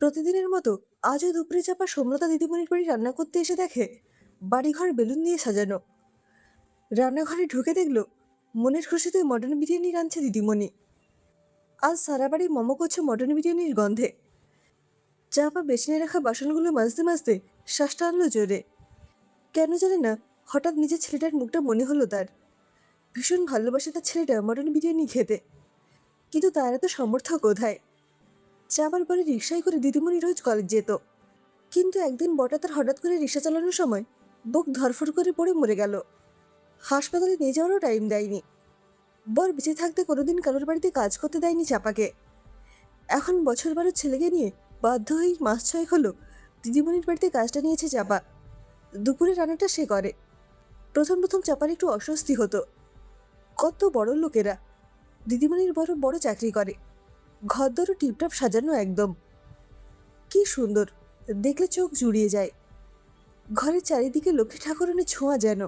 প্রতিদিনের মতো আজও দুপুরে চাপা সমলতা দিদিমণির বাড়ি রান্না করতে এসে দেখে বাড়িঘর বেলুন দিয়ে সাজানো। রান্নাঘরে ঢুকে দেখলো মনের খুশিতে মটন বিরিয়ানি রাঁধছে দিদিমণি। আজ সারা বাড়ি মোমো করছে মটন বিরিয়ানির গন্ধে। চাপা বেসনে রাখা বাসনগুলো মাজতে মাজতে শ্বাসটা আনলো জোরে। কেন জানে না, হঠাৎ নিজের ছেলেটার মুখটা মনে হলো তার। ভীষণ ভালোবাসে তার ছেলেটা মটন বিরিয়ানি খেতে, কিন্তু তার এত সামর্থ্য কোথায়? চাপার পরে রিক্সায় করে দিদিমণি রোজ কলেজ যেত, কিন্তু একদিন বটা তার হঠাৎ করে রিক্সা চালানোর সময় বুক ধরফর করে পড়ে মরে গেল। হাসপাতালে নিয়ে যাওয়ারও টাইম দেয়নি। বর বেঁচে থাকতে কোনোদিন কারোর বাড়িতে কাজ করতে দেয়নি চাপাকে। এখন বছর 12 ছেলেকে নিয়ে বাধ্য হয়েই মাস 6 হলো দিদিমণির বাড়িতে কাজটা নিয়েছে চাপা। দুপুরে রান্নাটা সে করে। প্রথম প্রথম চাপার একটু অস্বস্তি হতো। কত বড় লোকেরা, দিদিমণির বড় বড় চাকরি করে, ঘরদরও টিপটাপ সাজানো একদম। কি সুন্দর, দেখলে চোখ জুড়িয়ে যায়। ঘরের চারিদিকে লক্ষ্মী ঠাকুরানের ছোঁয়া যেন।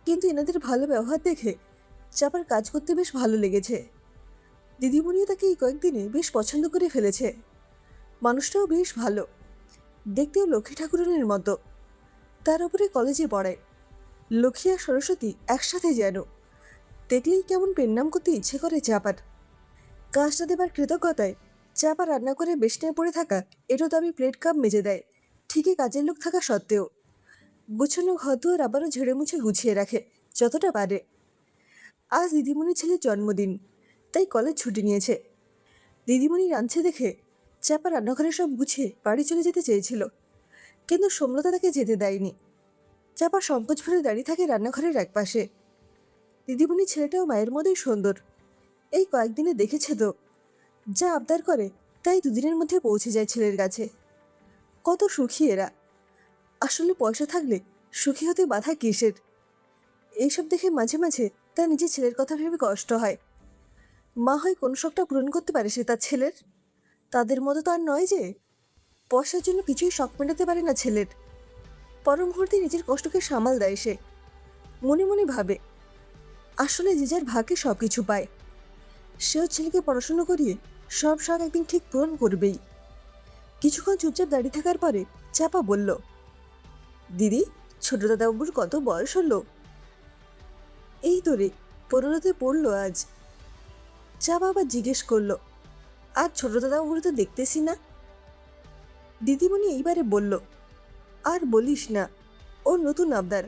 কিন্তু এনাদের ভালো ব্যবহার দেখে চাপার কাজ করতে বেশ ভালো লেগেছে। দিদিমণিও তাকে এই কয়েকদিনে বেশ পছন্দ করে ফেলেছে। মানুষটাও বেশ ভালো, দেখতেও লক্ষ্মী ঠাকুরানের মতো। তার উপরে কলেজে পড়ায়। লক্ষ্মী আর সরস্বতী একসাথে যেন। দেখলেই কেমন পেন্নাম করতে ইচ্ছে করে চাপার। কাজটা দেবার কৃতজ্ঞতায় চাপা রান্না করে বেসনায় পড়ে থাকা এটো দামি প্লেট কাপ মেজে দেয়, ঠিকই কাজের লোক থাকা সত্ত্বেও। গুছানো ঘরদুয়ার আবারও ঝেড়ে মুছে গুছিয়ে রাখে যতটা পারে। আজ দিদিমণির ছেলের জন্মদিন, তাই কলেজ ছুটি নিয়েছে। দিদিমণি রাঁধছে দেখে চাপা রান্নাঘরে সব গুছিয়ে বাড়ি চলে যেতে চেয়েছিল, কিন্তু সমলতা তাকে যেতে দেয়নি। চাপা সংকোচ ভরে দাঁড়িয়ে থাকে রান্নাঘরের একপাশে। দিদিমণির ছেলেটাও মায়ের মতোই সুন্দর। এই কয়েকদিনে দেখেছে তো, যা আবদার করে তাই দুদিনের মধ্যে পৌঁছে যায় ছেলের কাছে। কত সুখী এরা। আসলে পয়সা থাকলে সুখী হতে বাধা কিসের? এইসব দেখে মাঝে মাঝে তার নিজের ছেলের কথা ভেবে কষ্ট হয়। মা হয় কোন শখটা পূরণ করতে পারে সে তার ছেলের? তাদের মতো তো আর নয় যে। পয়সার জন্য কিছুই শখ মেটাতে পারে না ছেলের। পর মুহূর্তে নিজের কষ্টকে সামাল দেয় সে। মনে মনে ভাবে, আসলে যে যার ভাগ্যে সব কিছু পায়। সেও ছেলেকে পড়াশুনো করিয়ে সব শখ একদিন ঠিক পূরণ করবেই। কিছুক্ষণ চুপচাপ দাঁড়িয়ে থাকার পরে চাপা বলল, দিদি, ছোট দাদাবাবুর কত বয়স হলো? এই তো রে, 15তে পড়লো আজ। চাপা আবার জিজ্ঞেস করলো, আর ছোট দাদাবাবুর তো দেখতেছি না। দিদিমণি এইবারে বলল, আর বলিস না, ওর নতুন আবদার।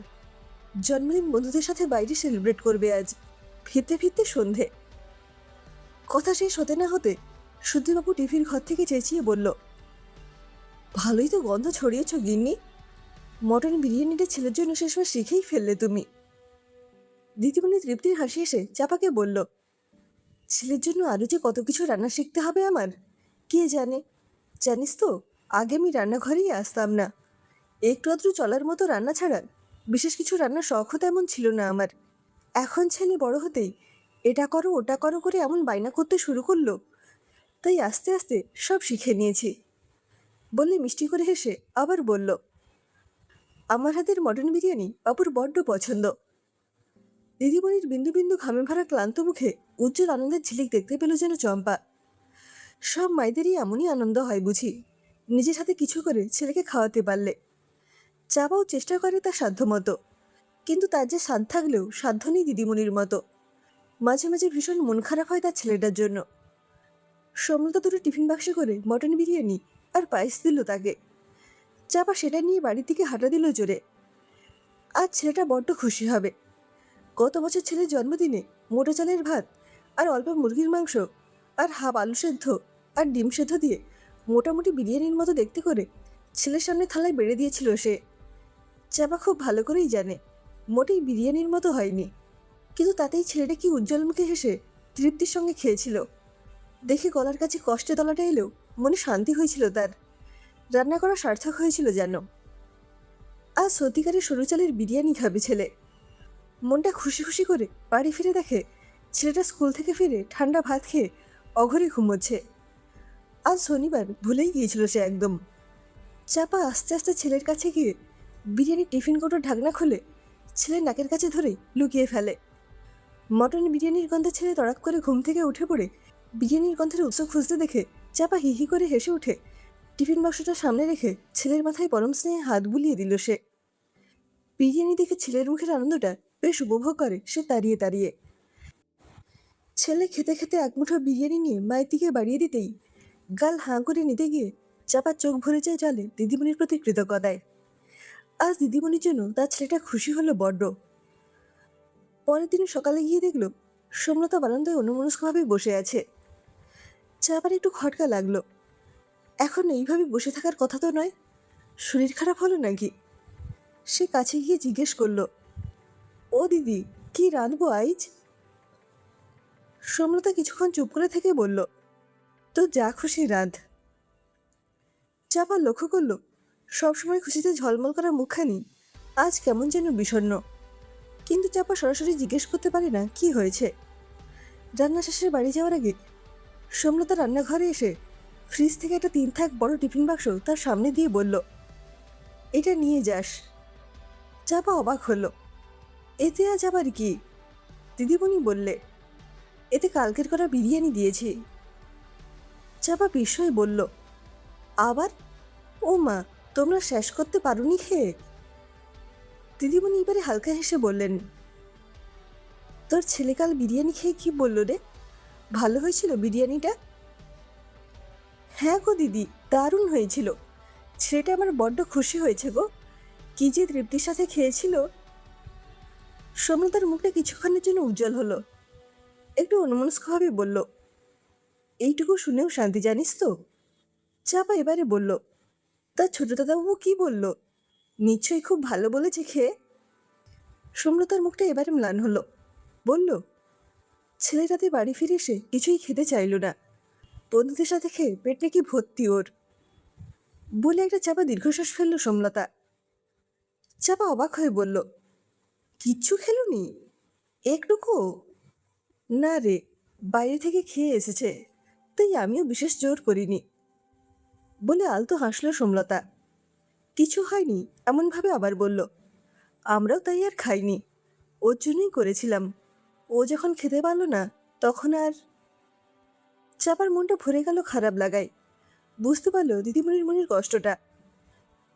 জন্মদিন বন্ধুদের সাথে বাইরে সেলিব্রেট করবে আজ। ফিরতে ফিরতে সন্ধে। কথা শেষ হতে না হতে শুদ্ধিবাবু টিভির ঘর থেকে চেঁচিয়ে বলল, ভালোই তো গন্ধ ছড়িয়েছ গিন্নি। মটন বিরিয়ানিটা ছেলের জন্য শেষবার শিখেই ফেললে তুমি। দিদিমণি তৃপ্তির হাসি এসে চাপাকে বলল, ছেলের জন্য আরও যে কত কিছু রান্না শিখতে হবে আমার, কে জানে। জানিস তো, আগে আমি রান্নাঘরেই আসতাম না। একটু আধটু চলার মতো রান্না ছাড়া বিশেষ কিছু রান্নার শখও তেমন ছিল না আমার। এখন ছেলে বড় হতেই এটা করো ওটা করো করে এমন বায়না করতে শুরু করলো, তাই আস্তে আস্তে সব শিখে নিয়েছি। বললে মিষ্টি করে হেসে আবার বলল, আমার হাতের মটন বিরিয়ানি বাবুর বড্ড পছন্দ। দিদিমণির বিন্দু বিন্দু ঘামে ভরা ক্লান্ত মুখে উজ্জ্বল আনন্দের ঝিলিক দেখতে পেল যেন চম্পা। সব মায়েদেরই এমনই আনন্দ হয় বুঝি, নিজের হাতে কিছু করে ছেলেকে খাওয়াতে পারলে। চাপাও চেষ্টা করে তার সাধ্যমতো, কিন্তু তার যে সাধ্য থাকলেও সাধ্য নেই দিদিমণির মতো। মাঝে মাঝে ভীষণ মন খারাপ হয় তার ছেলেটার জন্য। সমলতা দুটো টিফিন বাক্সে করে মটন বিরিয়ানি আর পায়েস দিল তাকে। চাপা সেটা নিয়ে বাড়ির দিকে হাঁটা দিল জোরে। আজ ছেলেটা বড্ড খুশি হবে। গত বছর ছেলের জন্মদিনে মোটা চালের ভাত আর অল্প মুরগির মাংস আর হাফ আলু সেদ্ধ আর ডিম সেদ্ধ দিয়ে মোটামুটি বিরিয়ানির মতো দেখতে করে ছেলের সামনে থালায় বেড়ে দিয়েছিল সে। চাপা খুব ভালো করেই জানে মোটেই বিরিয়ানির মতো হয়নি, কিন্তু তাতেই ছেলেটা কি উজ্জ্বল মুখে হেসে তৃপ্তির সঙ্গে খেয়েছিল। দেখে গলার কাছে কষ্টে তলাটা এলেও মনে শান্তি হয়েছিল তার। রান্না করা সার্থক হয়েছিল যেন। আজ সত্যিকারের সরু চালের বিরিয়ানি খাবে ছেলে। মনটা খুশি খুশি করে বাড়ি ফিরে দেখে ছেলেটা স্কুল থেকে ফিরে ঠান্ডা ভাত খেয়ে অঘরে ঘুমোচ্ছে। আজ শনিবার, ভুলেই গিয়েছিল সে একদম। চাপা আস্তে আস্তে ছেলের কাছে গিয়ে বিরিয়ানির টিফিন কৌটোর ঢাকনা খুলে ছেলের নাকের কাছে ধরেই লুকিয়ে ফেলে। মটন বিরিয়ানির গন্ধে ছেলে তড়াক করে ঘুম থেকে উঠে পড়ে বিরিয়ানির গন্ধের উৎস খুঁজতে দেখে চাপা হি হি করে হেসে উঠে টিফিন বাক্সটা সামনে রেখে ছেলের মাথায় পরম স্নেহে হাত বুলিয়ে দিল সে। বিরিয়ানি দেখে ছেলের মুখের আনন্দটা বেশ উপভোগ করে সে তাড়িয়ে তাড়িয়ে। ছেলে খেতে খেতে এক মুঠো বিরিয়ানি নিয়ে মায়ের দিকে বাড়িয়ে দিতেই গাল হাঁ করে নিতে গিয়ে চাপার চোখ ভরে যায় জলে দিদিমণির প্রতি কৃতজ্ঞতায়। আজ দিদিমণির জন্য তার ছেলেটা খুশি হলো বড্ড। পরের দিন সকালে গিয়ে দেখলো সোমলতা বারান্দায় অন্যমনস্কভাবে বসে আছে। চাপার একটু খটকা লাগলো। এখন এইভাবে বসে থাকার কথা তো নয়, শরীর খারাপ হলো নাকি? সে কাছে গিয়ে জিজ্ঞেস করলো, ও দিদি, কি রাঁধবো আইজ? সোমলতা কিছুক্ষণ চুপ করে থেকে বলল, তো যা খুশি রাঁধ। চাপা লক্ষ্য করলো সবসময় খুশিতে ঝলমল করা মুখখানি আজ কেমন যেন বিষণ্ণ। কিন্তু চাপা সরাসরি জিজ্ঞেস করতে পারে না কি হয়েছে। রান্না শেষে বাড়ি যাওয়ার আগে সোমলতা রান্নাঘরে এসে ফ্রিজ থেকে একটা 3 থাক বড় টিফিন বাক্স তার সামনে দিয়ে বলল, এটা নিয়ে যাস। চাপা অবাক হলো, এতে আজ আবার কি? দিদিমণি বললে, এতে কালকের করা বিরিয়ানি দিয়েছি। চাপা বিস্ময়ে বলল, আবার? ও মা, তোমরা শেষ করতে পারোনি খেয়ে? দিদিমণি এবারে হালকা হেসে বললেন, তোর ছেলে কাল বিরিয়ানি খেয়ে কি বললো রে? ভালো হয়েছিল বিরিয়ানিটা? হ্যাঁ গো দিদি, দারুণ হয়েছিল। ছেলেটা আমার বড্ড খুশি হয়েছে গো, কি যে তৃপ্তির সাথে খেয়েছিল। সমলতার মুখটা কিছুক্ষণের জন্য উজ্জ্বল হলো। একটু অন্যমনস্কভাবে বলল, এইটুকু শুনেও শান্তি জানিস তো? চাপা এবারে বলল, তার ছোট দাদাবাবু কি বলল? নিশ্চয়ই খুব ভালো বলেছে খেয়ে। সমলতার মুখটা এবারে ম্লান হলো। বলল, ছেলেটাতে বাড়ি ফিরে এসে কিছুই খেতে চাইল না, বন্ধুদের সাথে খেয়ে পেট নাকি ভর্তি ওর। বলে একটা চাপা দীর্ঘশ্বাস ফেলল সমলতা। চাপা অবাক হয়ে বলল, কিচ্ছু খেলুনি? একটুকু? না রে, বাইরে থেকে খেয়ে এসেছে, তাই আমিও বিশেষ জোর করিনি। বলে আলতো হাসল সমলতা। কিছু হয়নি এমনভাবে আবার বলল, আমরাও তাই আর খাইনি, ওর জন্যই করেছিলাম। ও যখন খেতে পারল না তখন আর। চাপার মনটা ভরে গেল খারাপ লাগায়। বুঝতে পারল দিদিমণির মনের কষ্টটা।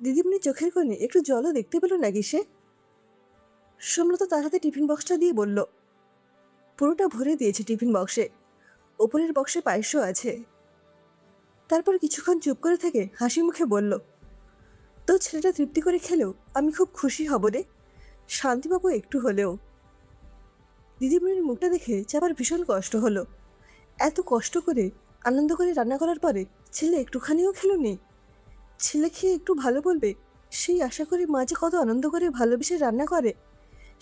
দিদিমণির চোখের কোণে একটু জলও দেখতে পেল নাকি সে? সমলতা তার হাতে টিফিন বক্সটা দিয়ে বলল, পুরোটা ভরে দিয়েছে টিফিন বক্সে, ওপরের বক্সে পায়েসও আছে। তারপর কিছুক্ষণ চুপ করে থেকে হাসি মুখে বলল, তো ছেলেটা তৃপ্তি করে খেলেও আমি খুব খুশি হব রে, শান্তি পাবো একটু হলেও। দিদিমণির মুখটা দেখে চাপার ভীষণ কষ্ট হলো। এত কষ্ট করে আনন্দ করে রান্না করার পরে ছেলে একটুখানিও খেলোনি। ছেলে খেয়ে একটু ভালো বলবে সেই আশা করে মা যে কত আনন্দ করে ভালোবেসে রান্না করে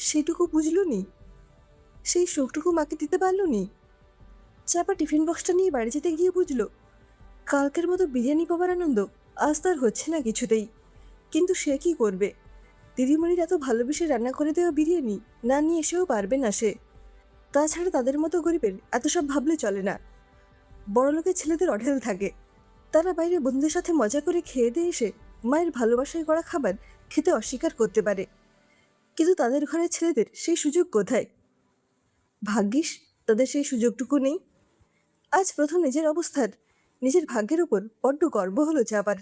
সেটুকু বুঝলো নি, সেই সুখটুকু মাকে দিতে পারল নি। চাপা টিফিন বক্সটা নিয়ে বাড়ি যেতে গিয়ে বুঝলো কালকের মতো বিরিয়ানি পাবার আনন্দ আজ তার হচ্ছে না কিছুতেই। কিন্তু সে কি করবে? দিদিমণির এত ভালোবেসে রান্না করে দেওয়া বিরিয়ানি না নিয়ে এসেও পারবে না সে। তাছাড়া তাদের মতো গরিবের এত সব ভাবলে চলে না। বড়লোকের ছেলেদের অঢেল থাকে, তারা বাইরে বন্ধুদের সাথে মজা করে খেয়ে দিয়ে এসে মায়ের ভালোবাসায় করা খাবার খেতে অস্বীকার করতে পারে। কিন্তু তাদের ঘরের ছেলেদের সেই সুযোগ কোথায়? ভাগ্যিস তাদের সেই সুযোগটুকু নেই। আজ প্রথম নিজের অবস্থার, নিজের ভাগ্যের ওপর বড্ড গর্ব হলো চাপার।